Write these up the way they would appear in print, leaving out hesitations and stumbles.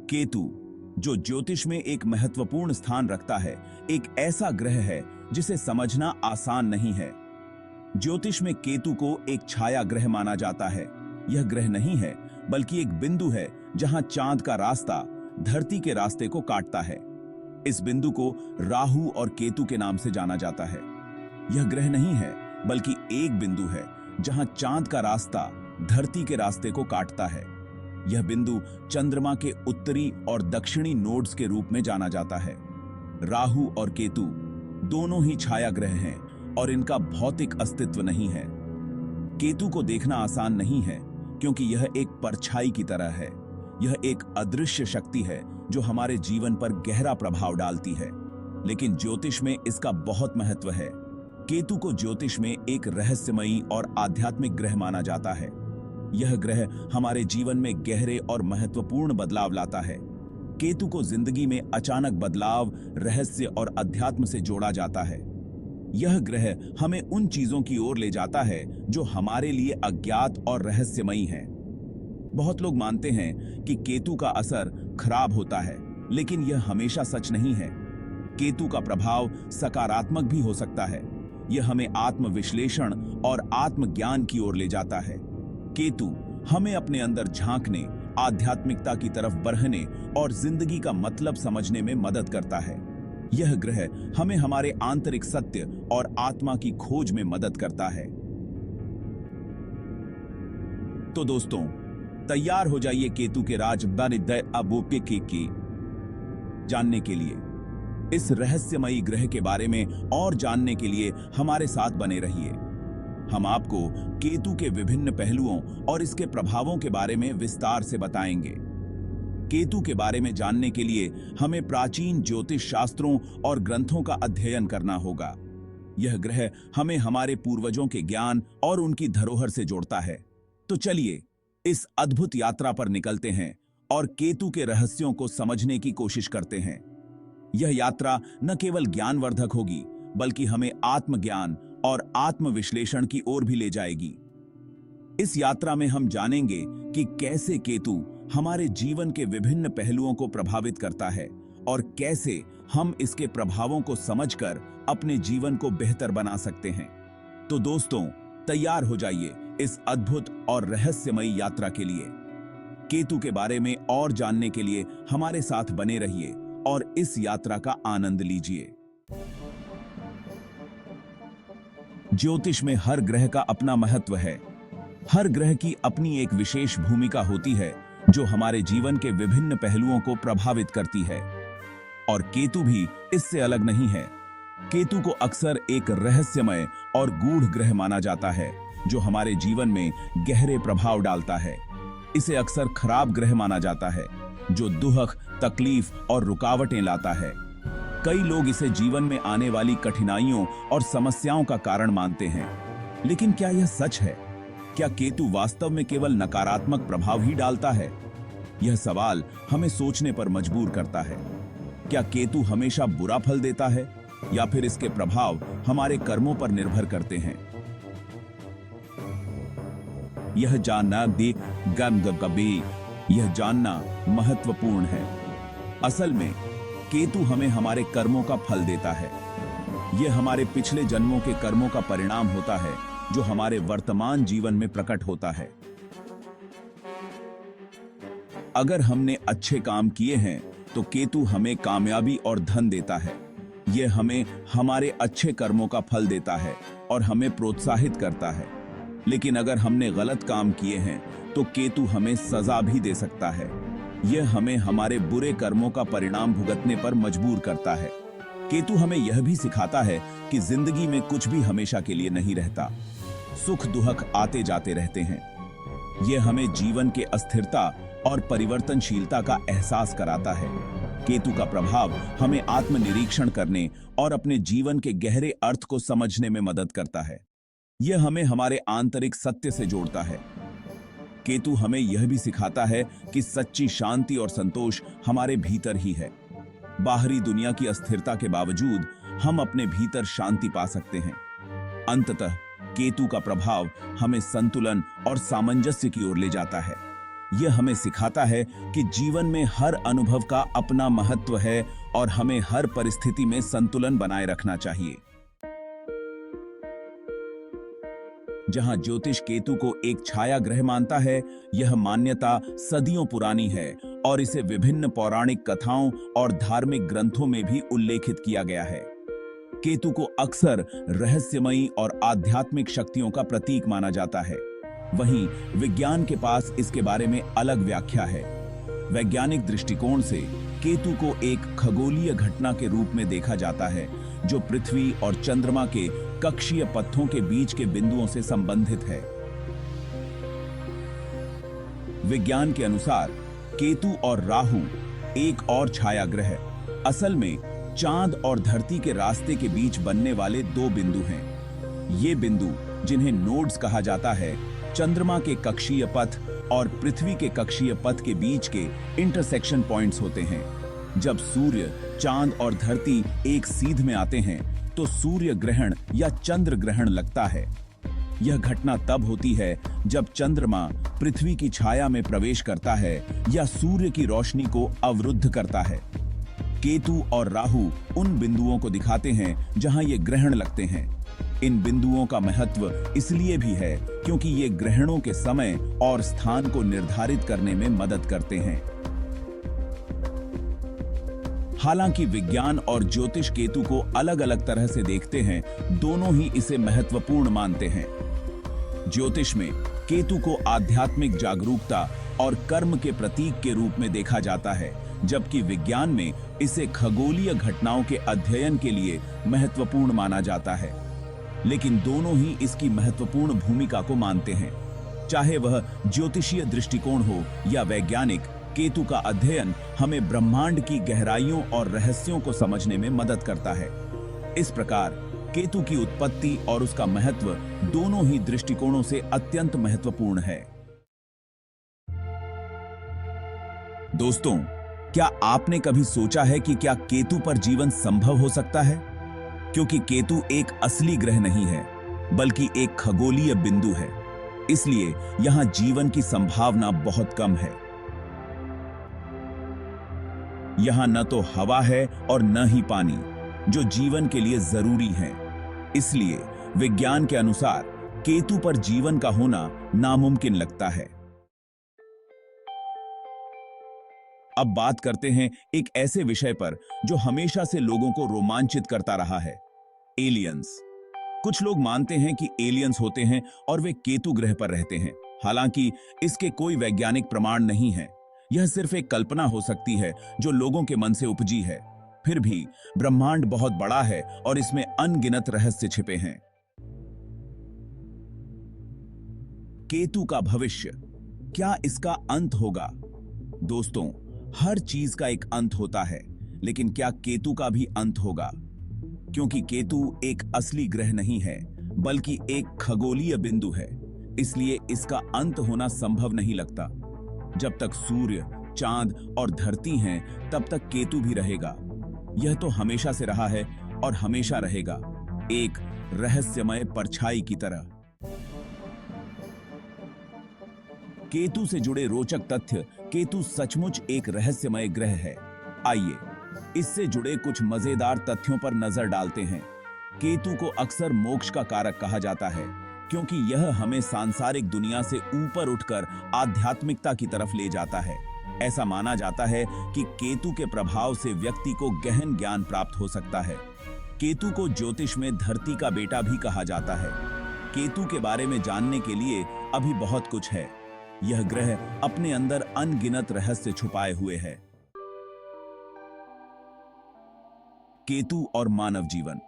केतु, जो ज्योतिष में एक महत्वपूर्ण स्थान रखता है, एक ऐसा ग्रह है जिसे समझना आसान नहीं है। ज्योतिष में केतु को एक छाया ग्रह माना जाता है। यह ग्रह नहीं है, बल्कि एक बिंदु है जहां चांद का रास्ता धरती के रास्ते को काटता है। इस बिंदु को राहु और केतु के नाम से जाना जाता है। यह ग्रह नहीं है, बल्कि एक बिंदु है जहां चांद का रास्ता धरती के रास्ते को काटता है। यह बिंदु चंद्रमा के उत्तरी और दक्षिणी नोड्स के रूप में जाना जाता है। राहु और केतु दोनों ही छाया ग्रह हैं और इनका भौतिक अस्तित्व नहीं है। केतु को देखना आसान नहीं है, क्योंकि यह एक परछाई की तरह है। यह एक अदृश्य शक्ति है जो हमारे जीवन पर गहरा प्रभाव डालती है, लेकिन ज्योतिष में इसका बहुत महत्व है। केतु को ज्योतिष में एक रहस्यमयी और आध्यात्मिक ग्रह माना जाता है। यह ग्रह हमारे जीवन में गहरे और महत्वपूर्ण बदलाव लाता है। केतु को जिंदगी में अचानक बदलाव, रहस्य और अध्यात्म से जोड़ा जाता है। यह ग्रह हमें उन चीजों की ओर ले जाता है जो हमारे लिए अज्ञात और रहस्यमयी हैं। बहुत लोग मानते हैं कि केतु का असर खराब होता है, लेकिन यह हमेशा सच नहीं है। केतु का प्रभाव सकारात्मक भी हो सकता है। यह हमें आत्मविश्लेषण और आत्मज्ञान की ओर ले जाता है। केतु हमें अपने अंदर झांकने, आध्यात्मिकता की तरफ बढ़ने और जिंदगी का मतलब समझने में मदद करता है। यह ग्रह हमें हमारे आंतरिक सत्य और आत्मा की खोज में मदद करता है। तो दोस्तों, तैयार हो जाइए केतु के राज की जानने के लिए। इस रहस्यमयी ग्रह के बारे में और जानने के लिए हमारे साथ बने रहिए। हम आपको केतु के विभिन्न पहलुओं और इसके प्रभावों के बारे में विस्तार से बताएंगे। केतु के बारे में जानने के लिए हमें प्राचीन ज्योतिष शास्त्रों और ग्रंथों का अध्ययन करना होगा। यह ग्रह हमें हमारे पूर्वजों के ज्ञान और उनकी धरोहर से जोड़ता है। तो चलिए इस अद्भुत यात्रा पर निकलते हैं और केतु के रहस्यों को समझने की कोशिश करते हैं। यह यात्रा न केवल ज्ञानवर्धक होगी, बल्कि हमें आत्मज्ञान और आत्मविश्लेषण की ओर भी ले जाएगी। इस यात्रा में हम जानेंगे कि कैसे केतु हमारे जीवन के विभिन्न पहलुओं को प्रभावित करता है और कैसे हम इसके प्रभावों को समझकर अपने जीवन को बेहतर बना सकते हैं। तो दोस्तों, तैयार हो जाइए इस अद्भुत और रहस्यमयी यात्रा के लिए। केतु के बारे में और जानने के लिए हमारे साथ बने रहिए और इस यात्रा का आनंद लीजिए। ज्योतिष में हर ग्रह का अपना महत्व है। हर ग्रह की अपनी एक विशेष भूमिका होती है जो हमारे जीवन के विभिन्न पहलुओं को प्रभावित करती है, और केतु भी इससे अलग नहीं है। केतु को अक्सर एक रहस्यमय और गूढ़ ग्रह माना जाता है जो हमारे जीवन में गहरे प्रभाव डालता है। इसे अक्सर खराब ग्रह माना जाता है जो दुख, तकलीफ और रुकावटें लाता है। कई लोग इसे जीवन में आने वाली कठिनाइयों और समस्याओं का कारण मानते हैं, लेकिन क्या यह सच है? क्या केतु वास्तव में केवल नकारात्मक प्रभाव ही डालता है? यह सवाल हमें सोचने पर मजबूर करता है। क्या केतु हमेशा बुरा फल देता है, या फिर इसके प्रभाव हमारे कर्मों पर निर्भर करते हैं? यह जानना यह जानना महत्वपूर्ण है। असल में केतु हमें हमारे कर्मों का फल देता है। यह हमारे पिछले जन्मों के कर्मों का परिणाम होता है जो हमारे वर्तमान जीवन में प्रकट होता है। अगर हमने अच्छे काम किए हैं तो केतु हमें कामयाबी और धन देता है। यह हमें हमारे अच्छे कर्मों का फल देता है और हमें प्रोत्साहित करता है। लेकिन अगर हमने गलत काम किए हैं तो केतु हमें सजा भी दे सकता है। यह हमें हमारे बुरे कर्मों का परिणाम भुगतने पर मजबूर करता है। केतु हमें यह भी सिखाता है कि जिंदगी में कुछ भी हमेशा के लिए नहीं रहता। सुख दुख आते जाते रहते हैं। यह हमें जीवन के अस्थिरता और परिवर्तनशीलता का एहसास कराता है। केतु का प्रभाव हमें आत्मनिरीक्षण करने और अपने जीवन के गहरे अर्थ को समझने में मदद करता है। यह हमें हमारे आंतरिक सत्य से जोड़ता है। केतु हमें यह भी सिखाता है कि सच्ची शांति और संतोष हमारे भीतर ही है। बाहरी दुनिया की अस्थिरता के बावजूद हम अपने भीतर शांति पा सकते हैं। अंततः केतु का प्रभाव हमें संतुलन और सामंजस्य की ओर ले जाता है। यह हमें सिखाता है कि जीवन में हर अनुभव का अपना महत्व है और हमें हर परिस्थिति में संतुलन बनाए रखना चाहिए। जहां ज्योतिष केतु को एक छाया ग्रह मानता है, यह मान्यता सदियों पुरानी है और इसे विभिन्न पौराणिक कथाओं और धार्मिक ग्रंथों में भी उल्लेखित किया गया है। केतु को अक्सर रहस्यमयी और आध्यात्मिक शक्तियों का प्रतीक माना जाता है। वहीं विज्ञान के पास इसके बारे में अलग व्याख्या है। वैज्ञानिक दृष्टिकोण से केतु को एक खगोलीय घटना के रूप में देखा जाता है, जो पृथ्वी और चंद्रमा के कक्षीय पथों के बीच के बिंदुओं से संबंधित है। विज्ञान के अनुसार केतु और राहु एक और छाया ग्रह असल में चांद और धरती के रास्ते के बीच बनने वाले दो बिंदु हैं। ये बिंदु, जिन्हें नोड्स कहा जाता है, चंद्रमा के कक्षीय पथ और पृथ्वी के कक्षीय पथ के बीच के इंटरसेक्शन पॉइंट्स होते हैं। जब सूर्य, चांद और धरती एक सीध में आते हैं तो सूर्य ग्रहण या चंद्र ग्रहण लगता है। यह घटना तब होती है जब चंद्रमा पृथ्वी की छाया में प्रवेश करता है या सूर्य की रोशनी को अवरुद्ध करता है। केतु और राहु उन बिंदुओं को दिखाते हैं जहां ये ग्रहण लगते हैं। इन बिंदुओं का महत्व इसलिए भी है क्योंकि ये ग्रहणों के समय और स्थान को निर्धारित करने में मदद करते हैं। हालांकि विज्ञान और ज्योतिष केतु को अलग अलग तरह से देखते हैं, दोनों ही इसे महत्वपूर्ण मानते हैं। ज्योतिष में केतु को आध्यात्मिक जागरूकता और कर्म के प्रतीक के रूप में देखा जाता है, जबकि विज्ञान में इसे खगोलीय घटनाओं के अध्ययन के लिए महत्वपूर्ण माना जाता है। लेकिन दोनों ही इसकी महत्वपूर्ण भूमिका को मानते हैं। चाहे वह ज्योतिषीय दृष्टिकोण हो या वैज्ञानिक, केतु का अध्ययन हमें ब्रह्मांड की गहराइयों और रहस्यों को समझने में मदद करता है। इस प्रकार केतु की उत्पत्ति और उसका महत्व दोनों ही दृष्टिकोणों से अत्यंत महत्वपूर्ण है। दोस्तों, क्या आपने कभी सोचा है कि क्या केतु पर जीवन संभव हो सकता है? क्योंकि केतु एक असली ग्रह नहीं है, बल्कि एक खगोलीय बिंदु है, इसलिए यहां जीवन की संभावना बहुत कम है। यहां न तो हवा है और न ही पानी, जो जीवन के लिए जरूरी है। इसलिए विज्ञान के अनुसार केतु पर जीवन का होना नामुमकिन लगता है। अब बात करते हैं एक ऐसे विषय पर जो हमेशा से लोगों को रोमांचित करता रहा है, एलियंस। कुछ लोग मानते हैं कि एलियंस होते हैं और वे केतु ग्रह पर रहते हैं। हालांकि इसके कोई वैज्ञानिक प्रमाण नहीं है। यह सिर्फ एक कल्पना हो सकती है जो लोगों के मन से उपजी है। फिर भी ब्रह्मांड बहुत बड़ा है और इसमें अनगिनत रहस्य छिपे हैं। केतु का भविष्य, क्या इसका अंत होगा? दोस्तों, हर चीज का एक अंत होता है, लेकिन क्या केतु का भी अंत होगा? क्योंकि केतु एक असली ग्रह नहीं है, बल्कि एक खगोलीय बिंदु है, इसलिए इसका अंत होना संभव नहीं लगता। जब तक सूर्य, चांद और धरती हैं, तब तक केतु भी रहेगा। यह तो हमेशा से रहा है और हमेशा रहेगा, एक रहस्यमय परछाई की तरह। केतु से जुड़े रोचक तथ्य। केतु सचमुच एक रहस्यमय ग्रह है। आइए इससे जुड़े कुछ मजेदार तथ्यों पर नजर डालते हैं। केतु को अक्सर मोक्ष का कारक कहा जाता है, क्योंकि यह हमें सांसारिक दुनिया से ऊपर उठकर आध्यात्मिकता की तरफ ले जाता है। ऐसा माना जाता है कि केतु के प्रभाव से व्यक्ति को गहन ज्ञान प्राप्त हो सकता है। केतु को ज्योतिष में धरती का बेटा भी कहा जाता है। केतु के बारे में जानने के लिए अभी बहुत कुछ है। यह ग्रह अपने अंदर अनगिनत रहस्य छुपाए हुए है। केतु और मानव जीवन,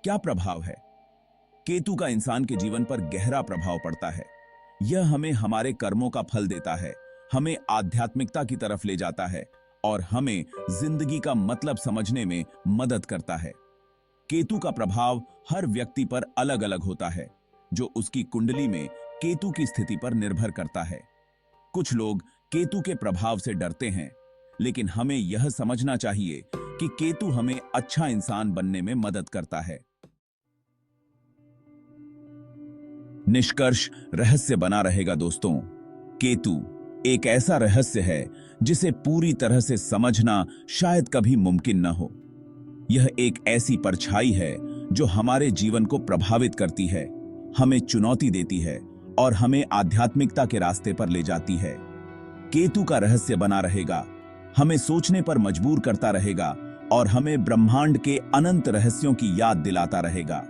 क्या प्रभाव है? केतु का इंसान के जीवन पर गहरा प्रभाव पड़ता है। यह हमें हमारे कर्मों का फल देता है, हमें आध्यात्मिकता की तरफ ले जाता है और हमें जिंदगी का मतलब समझने में मदद करता है। केतु का प्रभाव हर व्यक्ति पर अलग अलग होता है, जो उसकी कुंडली में केतु की स्थिति पर निर्भर करता है। कुछ लोग केतु के प्रभाव से डरते हैं, लेकिन हमें यह समझना चाहिए कि केतु हमें अच्छा इंसान बनने में मदद करता है। निष्कर्ष रहस्य बना रहेगा दोस्तों। केतु एक ऐसा रहस्य है जिसे पूरी तरह से समझना शायद कभी मुमकिन न हो। यह एक ऐसी परछाई है जो हमारे जीवन को प्रभावित करती है, हमें चुनौती देती है और हमें आध्यात्मिकता के रास्ते पर ले जाती है। केतु का रहस्य बना रहेगा, हमें सोचने पर मजबूर करता रहेगा और हमें ब्रह्मांड के अनंत रहस्यों की याद दिलाता रहेगा।